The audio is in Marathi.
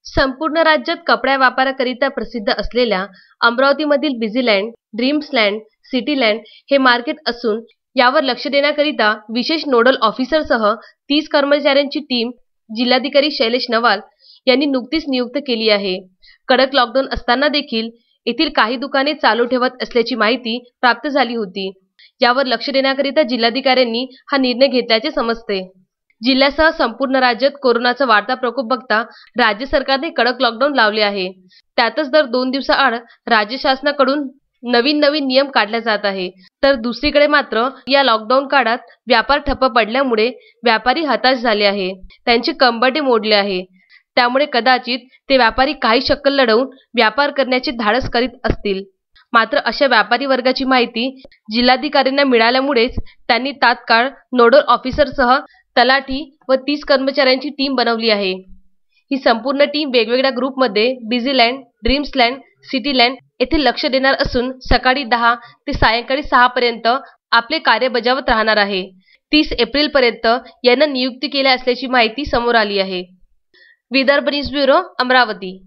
संपूर्ण राज्यात कपडा व्यापाराकरिता प्रसिद्ध असलेल्या अमरावतीमधील बिझीलँड, ड्रीम्सलँड, सिटीलँड हे मार्केट असून यावर लक्ष देण्याकरिता विशेष नोडल ऑफिसरसह 30 कर्मचाऱ्यांची टीम जिल्हाधिकारी शैलेश नवाल यांनी नुकतीच नियुक्त केली आहे। कडक लॉकडाऊन असताना देखील येथील काही दुकाने चालू ठेवत असल्याची माहिती प्राप्त झाली होती। यावर लक्ष देण्याकरिता जिल्हाधिकाऱ्यांनी हा निर्णय घेतल्याचे समजते। जिल्ह्यासह संपूर्ण राज्यात कोरोनाचा वाढता प्रकोप बघता राज्य सरकारने कडक लॉकडाऊन लावले आहे। त्यातच दर 2 दिवसाआड राज्य शासनाकडून नवीन नियम काढले जात आहे। तर दुसरीकडे मात्र या लॉकडाऊन काळात व्यापार ठप्प पडल्यामुळे व्यापारी हताश झाले आहे, त्यांचे कंबरडे मोडले आहे। त्यामुळे कदाचित ते व्यापारी काही शक्कल लढवून व्यापार करण्याचे धाडस करीत असतील। मात्र अशा व्यापारी वर्गाची माहिती जिल्हाधिकाऱ्यांना मिळाल्यामुळेच त्यांनी तात्काळ नोडल ऑफिसरसह तलाठी व 30 कर्मचाऱ्यांची टीम बनवली आहे। ही संपूर्ण टीम वेगवेगळ्या ग्रुपमध्ये बिझीलँड, ड्रीम्सलँड, सिटीलँड येथे लक्ष देणार असून सकाळी 10 ते सायंकाळी 6 पर्यंत आपले कार्य बजावत राहणार आहे। 30 एप्रिल पर्यंत यांना नियुक्ती केली असल्याची माहिती समोर आली आहे। Vidarbha news bureau, Amravati.